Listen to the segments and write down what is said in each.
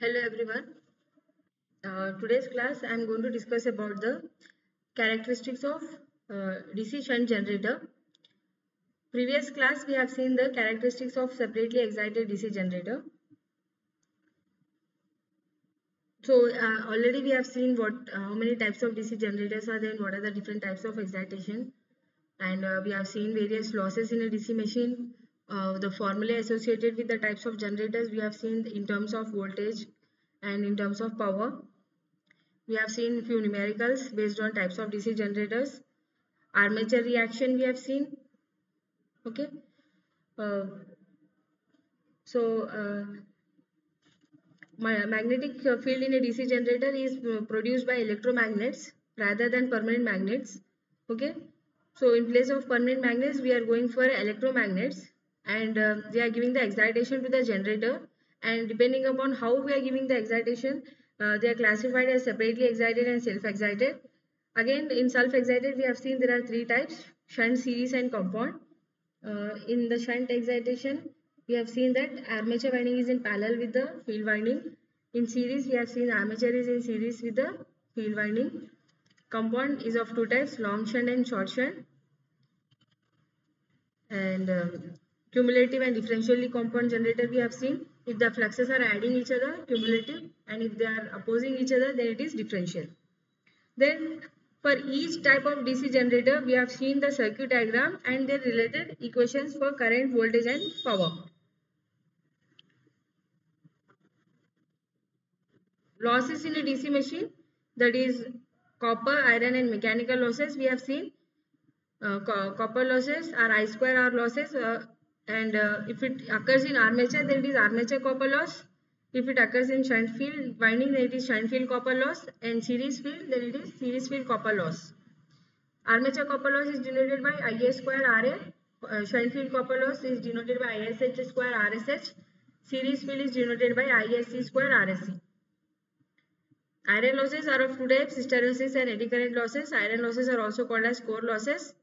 Hello everyone. Today's class I am going to discuss about the characteristics of DC shunt generator. Previous class we have seen the characteristics of separately excited DC generator. So already we have seen how many types of DC generators are there and what are the different types of excitation, and we have seen various losses in a DC machine. The formula associated with the types of generators we have seen in terms of voltage and in terms of power. We have seen few numericals based on types of DC generators. Armature reaction we have seen. Okay. Uh, so magnetic field in a DC generator is produced by electromagnets rather than permanent magnets. Okay. So in place of permanent magnets, we are going for electromagnets, and they are giving the excitation to the generator. And depending upon how we are giving the excitation, they are classified as separately excited and self-excited. Again, in self-excited, we have seen there are three types: shunt, series, and compound. In the shunt excitation, we have seen that armature winding is in parallel with the field winding. In series, we have seen armature is in series with the field winding. Compound is of two types: long shunt and short shunt. And cumulative and differentially compound generator we have seen. If the fluxes are adding each other, cumulative, and if they are opposing each other, then it is differential. Then for each type of DC generator, we have seen the circuit diagram and their related equations for current, voltage and power. Losses in a DC machine, that is copper, iron and mechanical losses we have seen. Copper losses are I square R losses, and if it occurs in armature, then it is armature copper loss. If it occurs in shunt field winding, then it is shunt field copper loss, and series field, then it is series field copper loss. Armature copper loss is denoted by Ia square Ra. Shunt field copper loss is denoted by ISH square RSH. Series field is denoted by ISC square RSC. Iron losses are of two types: hysteresis and eddy current losses. Iron losses are also called as core losses.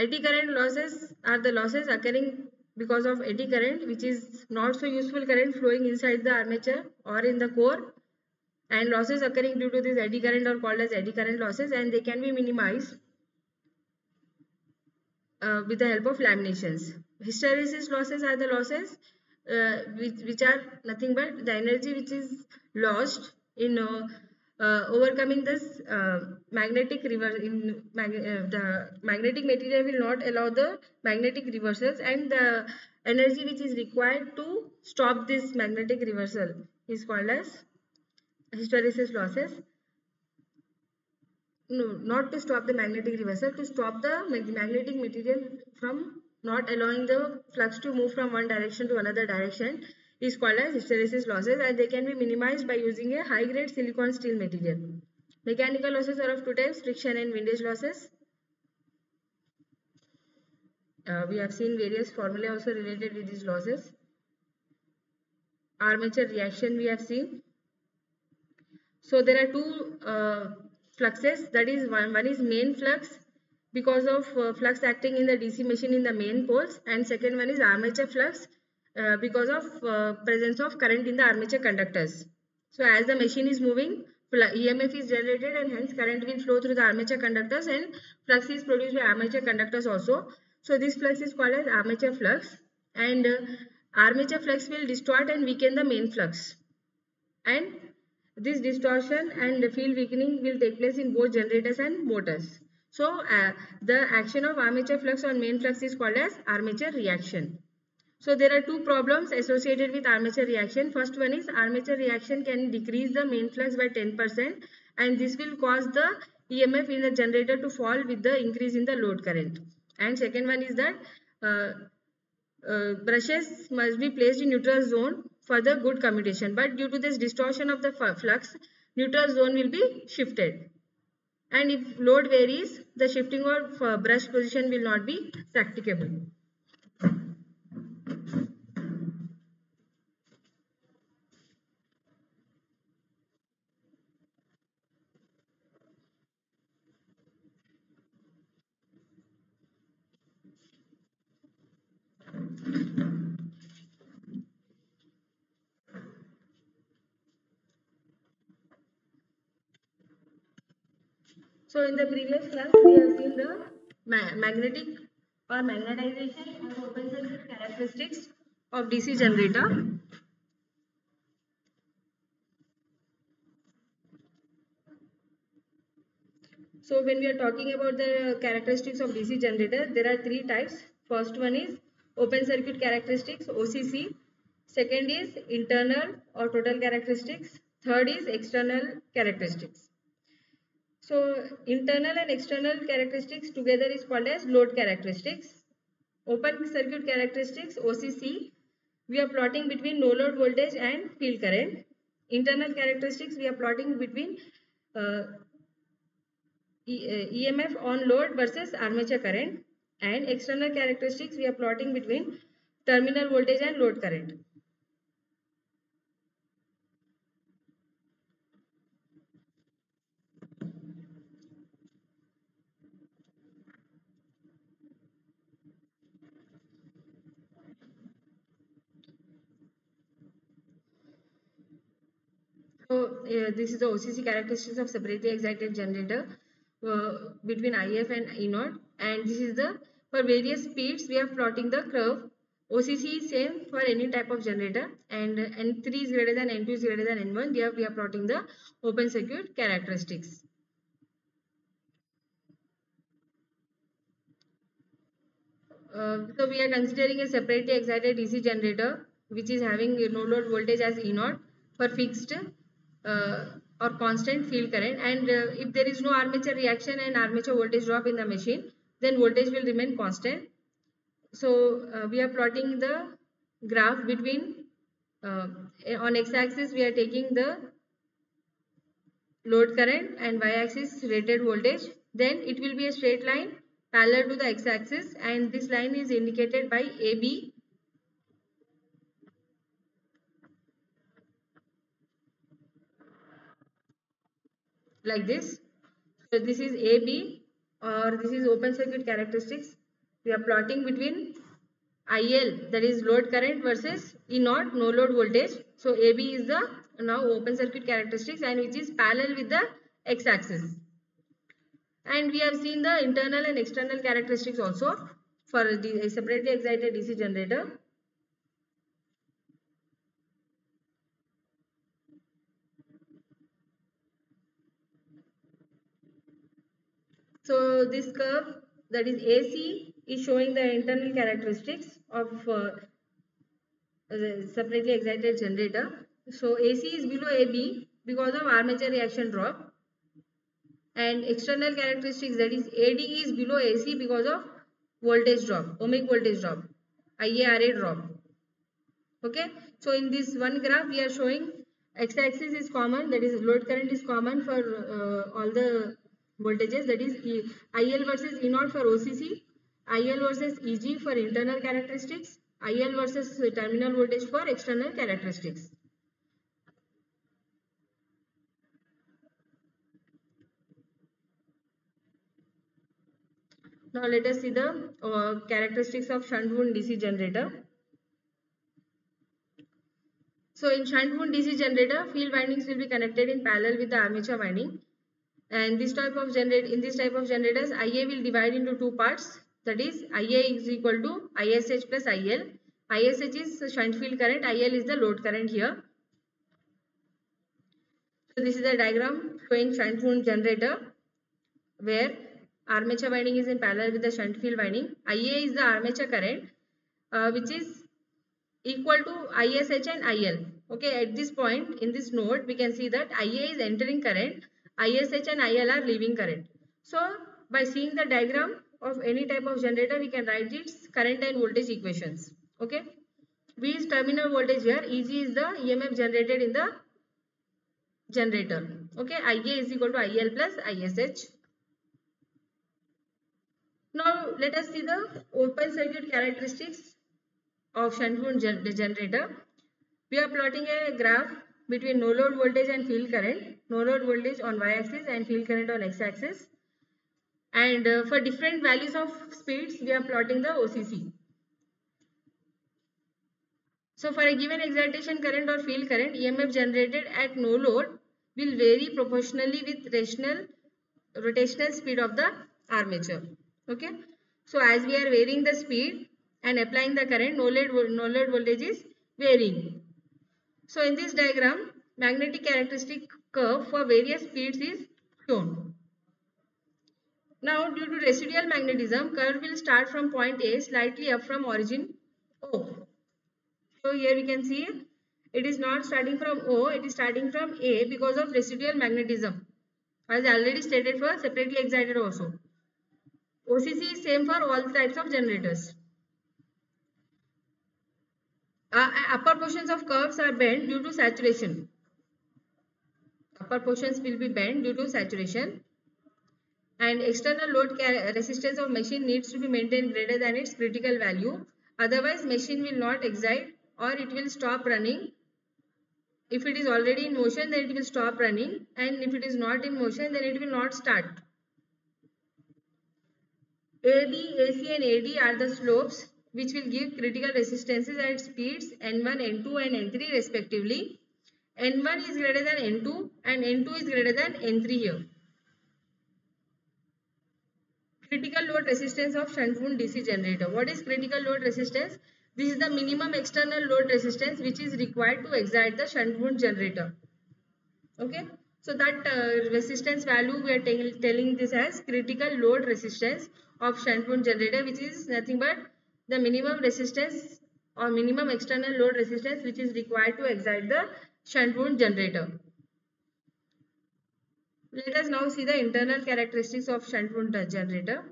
Eddy current losses are the losses occurring because of eddy current, which is not so useful current flowing inside the armature or in the core, and losses occurring due to this eddy current are called as eddy current losses, and they can be minimized with the help of laminations. Hysteresis losses are the losses which are nothing but the energy which is lost in overcoming this magnetic reverse. The magnetic material will not allow the magnetic reversals, and the energy which is required to stop this magnetic reversal is called as hysteresis losses. No, not to stop the magnetic reversal, to stop the magnetic material from not allowing the flux to move from one direction to another direction is called as hysteresis losses, and they can be minimized by using a high grade silicon steel material. Mechanical losses are of two types: friction and windage losses. We have seen various formulae also related with these losses. Armature reaction we have seen. So there are two fluxes, that is one is main flux because of flux acting in the DC machine in the main poles, and second one is armature flux because of presence of current in the armature conductors. So as the machine is moving, EMF is generated and hence current will flow through the armature conductors, and flux is produced by armature conductors also. So this flux is called as armature flux, and armature flux will distort and weaken the main flux, and this distortion and field weakening will take place in both generators and motors. So the action of armature flux on main flux is called as armature reaction. So there are two problems associated with armature reaction. First one is armature reaction can decrease the main flux by 10%, and this will cause the EMF in the generator to fall with the increase in the load current. And second one is that brushes must be placed in neutral zone for the good commutation, but due to this distortion of the flux, neutral zone will be shifted, and if load varies, the shifting of brush position will not be practicable. So in the previous class, we have seen the magnetic or magnetization or open circuit characteristics of DC generator. So when we are talking about the characteristics of DC generator, there are three types. First one is open circuit characteristics, OCC. Second is internal or total characteristics. Third is external characteristics. So internal and external characteristics together is called as load characteristics. Open circuit characteristics, OCC, we are plotting between no load voltage and field current. Internal characteristics, we are plotting between uh, EMF on load versus armature current. And external characteristics, we are plotting between terminal voltage and load current. So this is the OCC characteristics of separately excited generator between IF and E0, and this is the for various speeds we are plotting the curve. OCC is same for any type of generator, and N3 is greater than N2 is greater than N1. There we are plotting the open circuit characteristics. So we are considering a separately excited DC generator which is having no load voltage as E0 for fixed or constant field current, and if there is no armature reaction and armature voltage drop in the machine, then voltage will remain constant. So we are plotting the graph between on x-axis we are taking the load current and y-axis rated voltage. Then it will be a straight line parallel to the x-axis, and this line is indicated by AB. Like this. So this is AB, or this is open circuit characteristics. We are plotting between IL, that is load current, versus E0, no load voltage. So AB is the now open circuit characteristics, and which is parallel with the x-axis. And we have seen the internal and external characteristics also for the separately excited DC generator. So this curve, that is AC, is showing the internal characteristics of separately excited generator. So AC is below AB because of armature reaction drop, and external characteristics, that is AD, is below AC because of voltage drop, ohmic voltage drop, IARA drop. Okay, so in this one graph we are showing x-axis is common, that is load current is common for all the voltages, that is IL versus E0 for OCC, IL versus EG for internal characteristics, IL versus terminal voltage for external characteristics. Now let us see the characteristics of shunt wound DC generator. So in shunt wound DC generator, field windings will be connected in parallel with the armature winding. And this type of in this type of generators, IA will divide into two parts. That is, IA is equal to ISH plus IL. ISH is shunt field current, IL is the load current here. So this is a diagram showing shunt wound generator where armature winding is in parallel with the shunt field winding. IA is the armature current which is equal to ISH and IL. Okay, at this point in this node we can see that IA is entering current, ISH and IL are leaving current. So by seeing the diagram of any type of generator, we can write its current and voltage equations. Okay, V is terminal voltage here, EG is the EMF generated in the generator. Okay, IA is equal to IL plus ISH. Now let us see the open circuit characteristics of shunt wound generator. We are plotting a graph between no load voltage and field current, no load voltage on y-axis and field current on x-axis. And for different values of speeds, we are plotting the OCC. So for a given excitation current or field current, EMF generated at no load will vary proportionally with rational rotational speed of the armature. Okay. So as we are varying the speed and applying the current, no load voltage is varying. So in this diagram, magnetic characteristic curve for various speeds is shown. Now due to residual magnetism, curve will start from point A slightly up from origin O. So here we can see it is not starting from O, it is starting from A because of residual magnetism. As already stated for separately excited also. OCC is same for all types of generators. Upper portions of curves are bent due to saturation. Upper portions will be bent due to saturation. And external load resistance of machine needs to be maintained greater than its critical value. Otherwise, machine will not excite or it will stop running. If it is already in motion, then it will stop running. And if it is not in motion, then it will not start. AD, AC and AD are the slopes which will give critical resistances at speeds N1, N2 and N3 respectively. N1 is greater than N2 and N2 is greater than N3 here. Critical load resistance of shunt wound DC generator. What is critical load resistance? This is the minimum external load resistance which is required to excite the shunt wound generator. Okay. So that resistance value we are telling this as critical load resistance of shunt wound generator, which is nothing but the minimum resistance or minimum external load resistance which is required to excite the shunt wound generator. Let us now see the internal characteristics of shunt wound generator.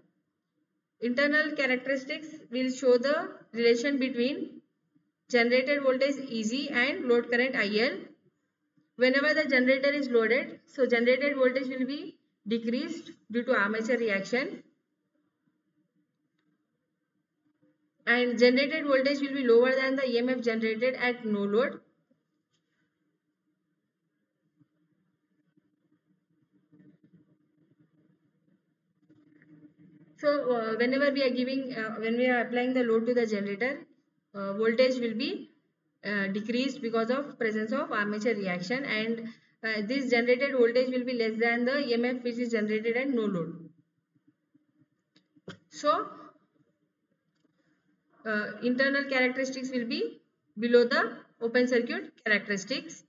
Internal characteristics will show the relation between generated voltage EG and load current IL. Whenever the generator is loaded, so generated voltage will be decreased due to armature reaction, and generated voltage will be lower than the EMF generated at no load. So whenever we are when we are applying the load to the generator, voltage will be decreased because of presence of armature reaction, and this generated voltage will be less than the EMF which is generated at no load. So internal characteristics will be below the open circuit characteristics.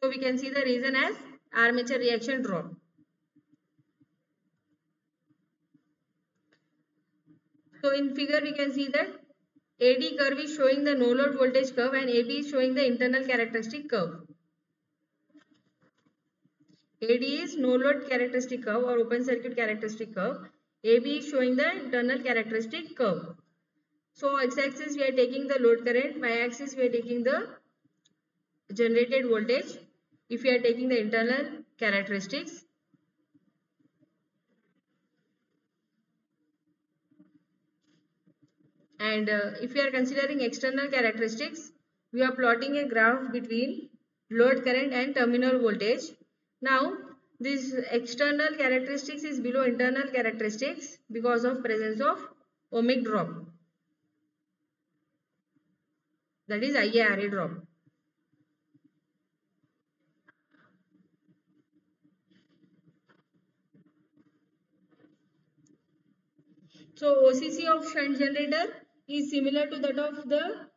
So we can see the reason as armature reaction drop. So in figure we can see that AD curve is showing the no load voltage curve and AB is showing the internal characteristic curve. AD is no load characteristic curve or open circuit characteristic curve. AB is showing the internal characteristic curve. So x-axis we are taking the load current, y-axis we are taking the generated voltage. If we are taking the internal characteristics, and if we are considering external characteristics, we are plotting a graph between load current and terminal voltage. Now this external characteristics is below internal characteristics because of presence of ohmic drop, that is IaRa drop. So OCC of shunt generator is similar to that of the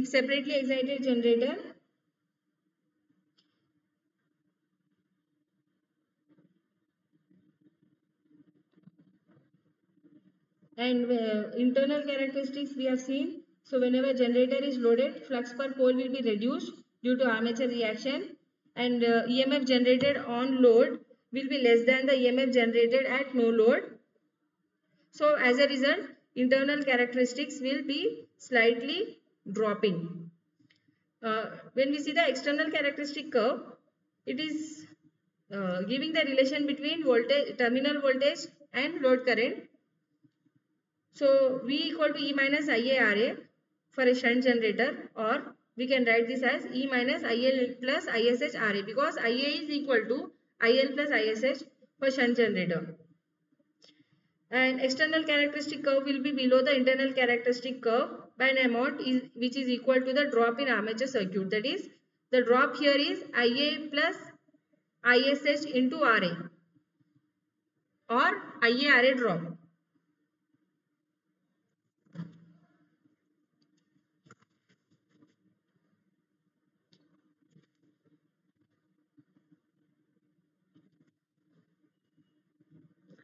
separately excited generator. And internal characteristics we have seen. So whenever generator is loaded, flux per pole will be reduced due to armature reaction, and EMF generated on load will be less than the EMF generated at no load. So as a result, internal characteristics will be slightly dropping. When we see the external characteristic curve, it is giving the relation between voltage, terminal voltage and load current. So V equal to E minus IaRa for a shunt generator, or we can write this as E minus IL plus ISH Ra, because Ia is equal to IL plus ISH for shunt generator. And external characteristic curve will be below the internal characteristic curve by an amount which is equal to the drop in armature circuit. That is, the drop here is Ia plus ISH into RA or IA-RA drop.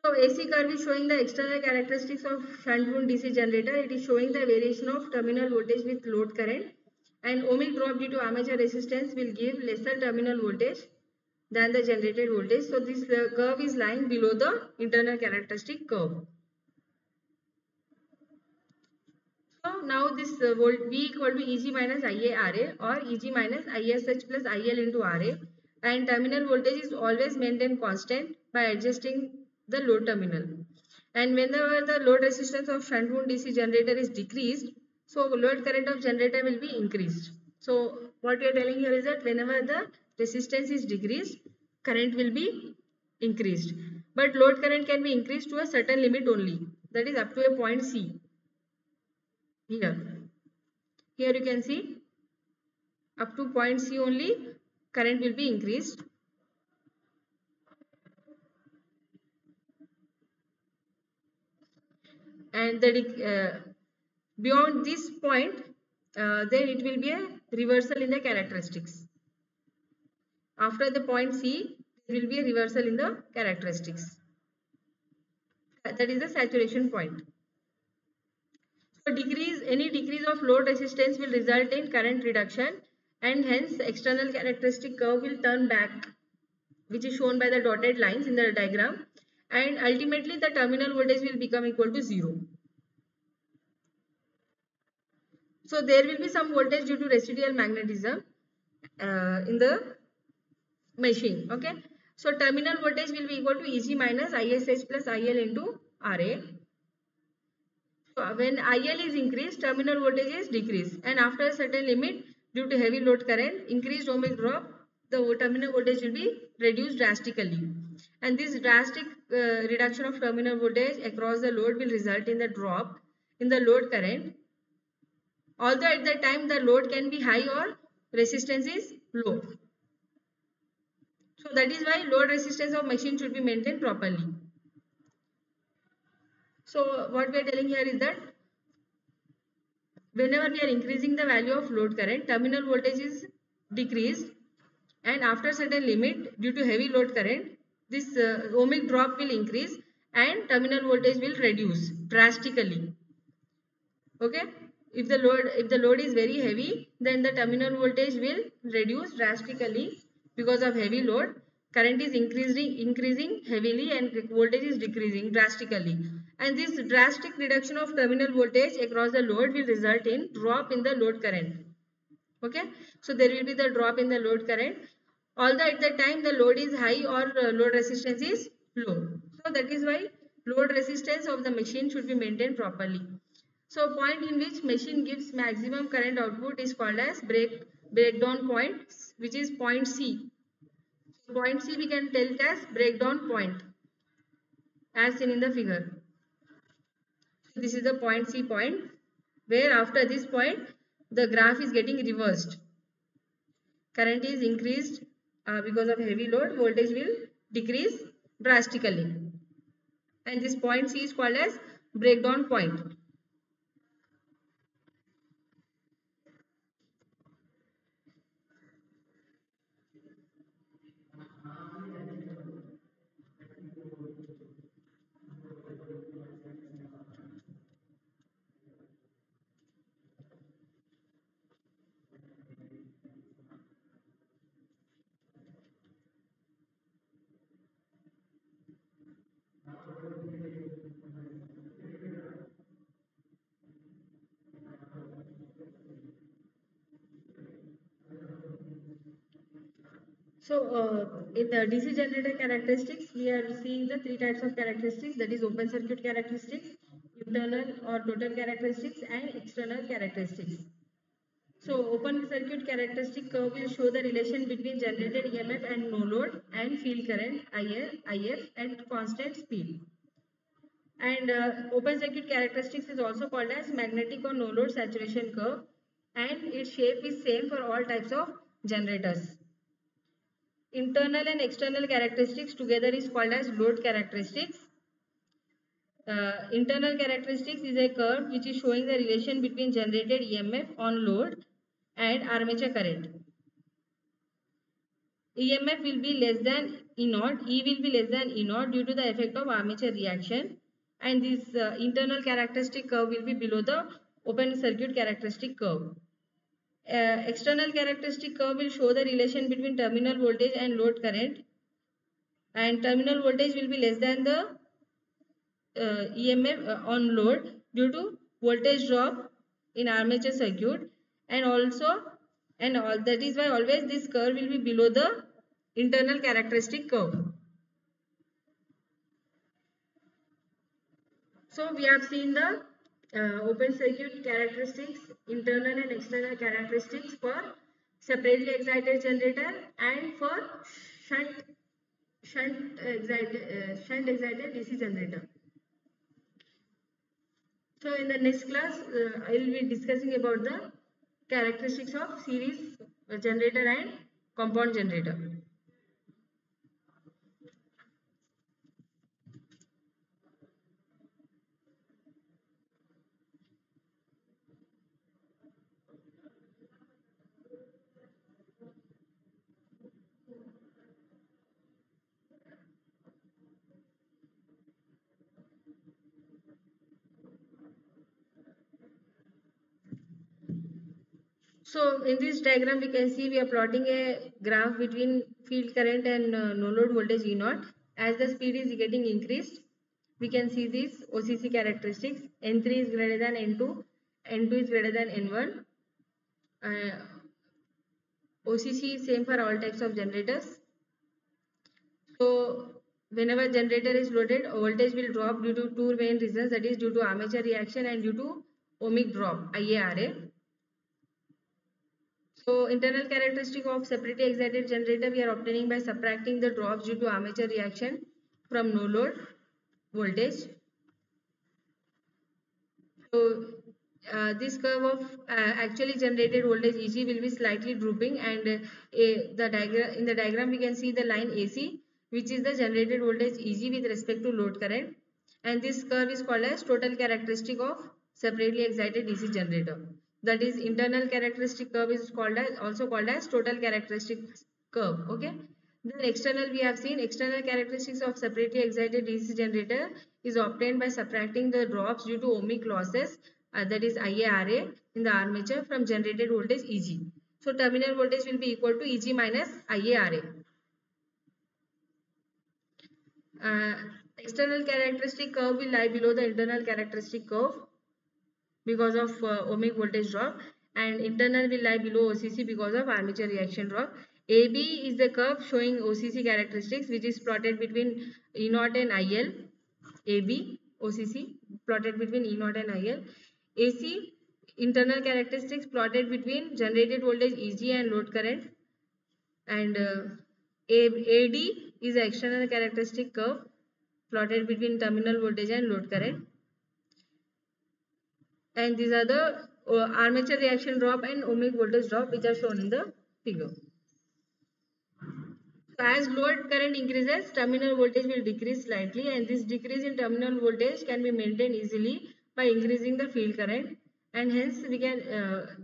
So AC curve is showing the external characteristics of shunt wound DC generator. It is showing the variation of terminal voltage with load current, and ohmic drop due to armature resistance will give lesser terminal voltage than the generated voltage. So this curve is lying below the internal characteristic curve. So now this volt V equal to Eg minus Ia Ra or Eg minus ISH plus IL into Ra, and terminal voltage is always maintained constant by adjusting the load terminal. And whenever the load resistance of shunt wound DC generator is decreased, so load current of generator will be increased. So what we are telling here is that whenever the resistance is decreased, current will be increased. But load current can be increased to a certain limit only, that is up to a point C. Here you can see up to point C only current will be increased. And beyond this point, then it will be a reversal in the characteristics. After the point C, there will be a reversal in the characteristics. That is the saturation point. So any decrease of load resistance will result in current reduction, and hence external characteristic curve will turn back, which is shown by the dotted lines in the diagram, and ultimately the terminal voltage will become equal to 0. So there will be some voltage due to residual magnetism in the machine. Okay. So terminal voltage will be equal to Eg minus ISH plus IL into RA. So when IL is increased, terminal voltage is decreased, and after a certain limit, due to heavy load current, increased ohmic drop, the terminal voltage will be reduced drastically. And this drastic reduction of terminal voltage across the load will result in the drop in the load current, although at that time the load can be high or resistance is low. So that is why load resistance of machine should be maintained properly. So what we are telling here is that whenever we are increasing the value of load current, terminal voltage is decreased, and after certain limit, due to heavy load current, this ohmic drop will increase and terminal voltage will reduce drastically. Okay. If the load is very heavy, then the terminal voltage will reduce drastically because of heavy load. Current is increasing heavily and voltage is decreasing drastically. And this drastic reduction of terminal voltage across the load will result in drop in the load current. Okay. So there will be the drop in the load current, although at that time the load is high or load resistance is low. So that is why load resistance of the machine should be maintained properly. So point in which machine gives maximum current output is called as breakdown point, which is point C. Point C we can tell it as breakdown point, as seen in the figure. So this is the point C point, where after this point the graph is getting reversed. Current is increased because of heavy load, voltage will decrease drastically. And this point C is called as breakdown point. So in the DC generator characteristics, we are seeing the three types of characteristics, that is open circuit characteristics, internal or total characteristics, and external characteristics. So open circuit characteristic curve will show the relation between generated EMF and no load and field current IF at constant speed. And open circuit characteristics is also called as magnetic or no load saturation curve, and its shape is same for all types of generators. Internal and external characteristics together is called as load characteristics. Internal characteristics is a curve which is showing the relation between generated EMF on load and armature current. EMF will be less than E naught, E will be less than E naught due to the effect of armature reaction, and this internal characteristic curve will be below the open circuit characteristic curve. External characteristic curve will show the relation between terminal voltage and load current, and terminal voltage will be less than the EMF on load due to voltage drop in armature circuit, and also that is why always this curve will be below the internal characteristic curve. So we have seen the open circuit characteristics, internal and external characteristics for separately excited generator and for shunt excited DC generator. So in the next class, I will be discussing about the characteristics of series generator and compound generator. So in this diagram we can see we are plotting a graph between field current and no load voltage E naught. As the speed is getting increased, we can see these OCC characteristics. N3 is greater than N2, N2 is greater than N1. OCC is same for all types of generators. So whenever generator is loaded, voltage will drop due to two main reasons, that is due to armature reaction and due to ohmic drop, IARA. So internal characteristic of separately excited generator we are obtaining by subtracting the drops due to armature reaction from no load voltage. So this curve of actually generated voltage EG will be slightly drooping, and in the diagram we can see the line AC, which is the generated voltage EG with respect to load current, and this curve is called as total characteristic of separately excited DC generator. That is, internal characteristic curve is also called as total characteristic curve. Okay. Then external, we have seen external characteristics of separately excited DC generator is obtained by subtracting the drops due to ohmic losses, that is IARA, in the armature from generated voltage EG. So terminal voltage will be equal to EG minus IARA. External characteristic curve will lie below the internal characteristic curve because of ohmic voltage drop, and internal will lie below OCC because of armature reaction drop. AB is the curve showing OCC characteristics, which is plotted between E0 and IL. AB, OCC, plotted between E0 and IL. AC, internal characteristics plotted between generated voltage EG and load current. And AD is the external characteristic curve plotted between terminal voltage and load current. And these are the armature reaction drop and ohmic voltage drop, which are shown in the figure. So as load current increases, terminal voltage will decrease slightly, and this decrease in terminal voltage can be maintained easily by increasing the field current, and hence we can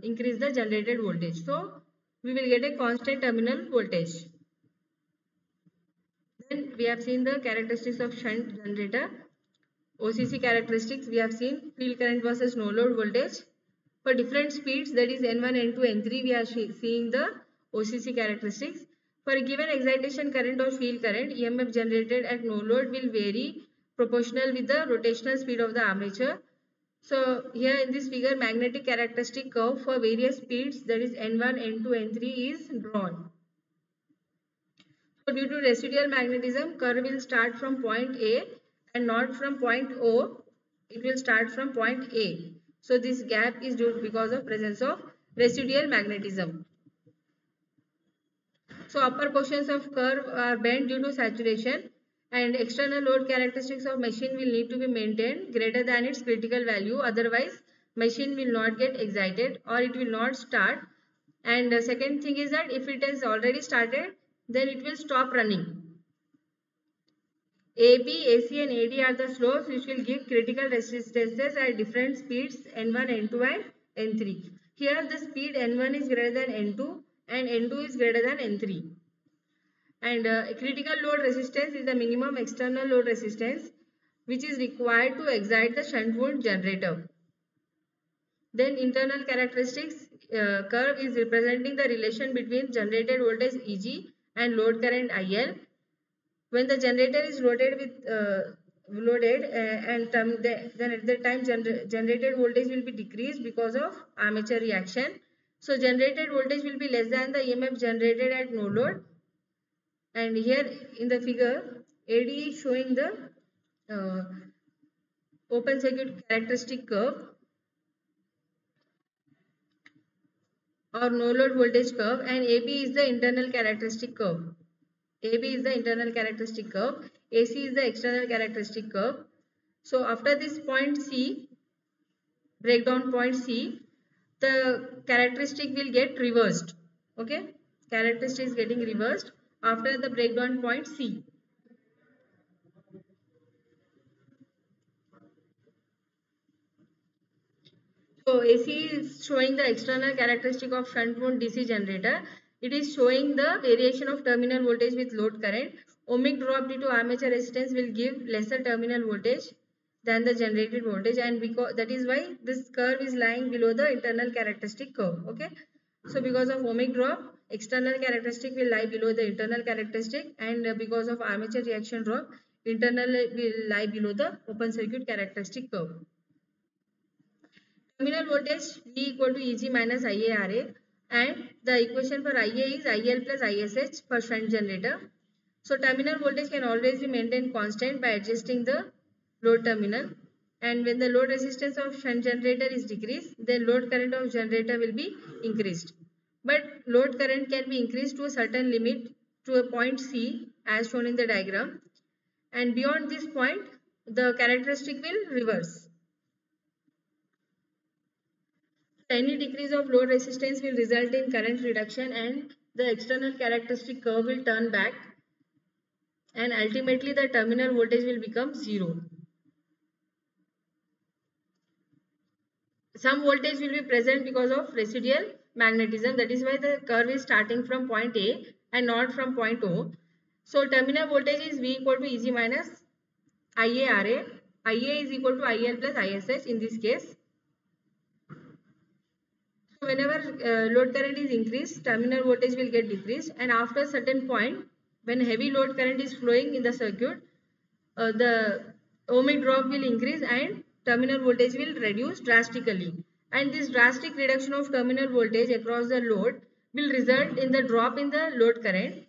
increase the generated voltage. So we will get a constant terminal voltage. Then we have seen the characteristics of shunt generator. OCC characteristics we have seen field current versus no load voltage. For different speeds, that is N1, N2, N3, we are seeing the OCC characteristics. For a given excitation current or field current, EMF generated at no load will vary proportional with the rotational speed of the armature. So here in this figure, magnetic characteristic curve for various speeds, that is N1, N2, N3 is drawn. So due to residual magnetism, curve will start from point A and not from point O. It will start from point A. So this gap is due because of presence of residual magnetism. So upper portions of curve are bent due to saturation, and external load characteristics of machine will need to be maintained greater than its critical value, otherwise machine will not get excited or it will not start. And the second thing is that if it has already started, then it will stop running. AB, AC and AD are the slopes which will give critical resistances at different speeds N1, N2 and N3. Here the speed N1 is greater than N2 and N2 is greater than N3. And critical load resistance is the minimum external load resistance which is required to excite the shunt wound generator. Then internal characteristics curve is representing the relation between generated voltage Eg and load current IL. When the generator is loaded then at the time generated voltage will be decreased because of armature reaction. So generated voltage will be less than the EMF generated at no load. And here in the figure, AD is showing the open circuit characteristic curve or no load voltage curve, and AB is the internal characteristic curve. AB is the internal characteristic curve, AC is the external characteristic curve. So after this point C, breakdown point C, the characteristic will get reversed. Okay, characteristic is getting reversed after the breakdown point C. So AC is showing the external characteristic of shunt wound DC generator. It is showing the variation of terminal voltage with load current. Ohmic drop due to armature resistance will give lesser terminal voltage than the generated voltage, and because that is why this curve is lying below the internal characteristic curve. Okay. So because of ohmic drop, external characteristic will lie below the internal characteristic, and because of armature reaction drop, internal will lie below the open circuit characteristic curve. Terminal voltage V equal to Eg minus IaRa, and the equation for Ia is IL plus ISH for shunt generator. So terminal voltage can always be maintained constant by adjusting the load terminal, and when the load resistance of shunt generator is decreased, then load current of generator will be increased. But load current can be increased to a certain limit to a point C as shown in the diagram, and beyond this point the characteristic will reverse. Any decrease of load resistance will result in current reduction, and the external characteristic curve will turn back, and ultimately the terminal voltage will become zero. Some voltage will be present because of residual magnetism. That is why the curve is starting from point A and not from point O. So terminal voltage is V equal to Eg minus IaRa. Ia is equal to IL plus ISH in this case. So whenever load current is increased, terminal voltage will get decreased, and after a certain point, when heavy load current is flowing in the circuit, the ohmic drop will increase and terminal voltage will reduce drastically. And this drastic reduction of terminal voltage across the load will result in the drop in the load current,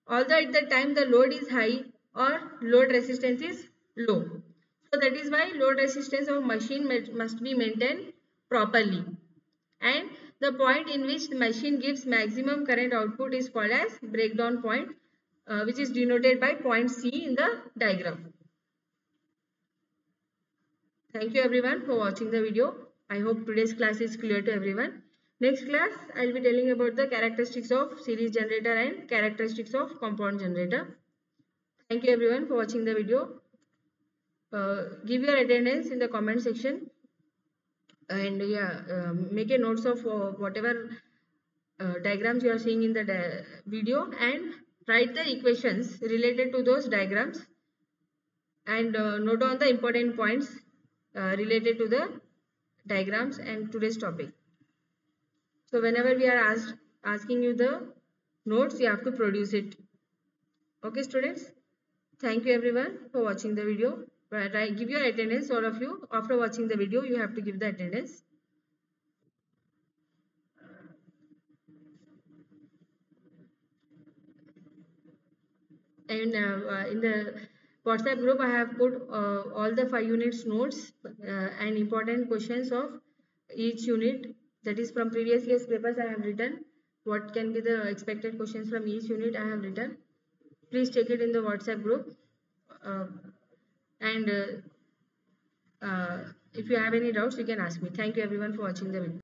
although at the time the load is high or load resistance is low. So that is why load resistance of machine must be maintained properly, and the point in which the machine gives maximum current output is called as breakdown point, which is denoted by point C in the diagram. Thank you everyone for watching the video. I hope today's class is clear to everyone. Next class, I will be telling about the characteristics of series generator and characteristics of compound generator. Thank you everyone for watching the video. Give your attendance in the comment section, and make a notes of whatever diagrams you are seeing in the video, and write the equations related to those diagrams, and note down the important points related to the diagrams and today's topic. So whenever we are asking you the notes, you have to produce it. Okay students, thank you everyone for watching the video. Give your attendance, all of you. After watching the video, you have to give the attendance. And in the WhatsApp group, I have put all the 5 units notes and important questions of each unit. That is from previous year's papers I have written. What can be the expected questions from each unit I have written. Please check it in the WhatsApp group. And if you have any doubts, you can ask me. Thank you everyone for watching the video.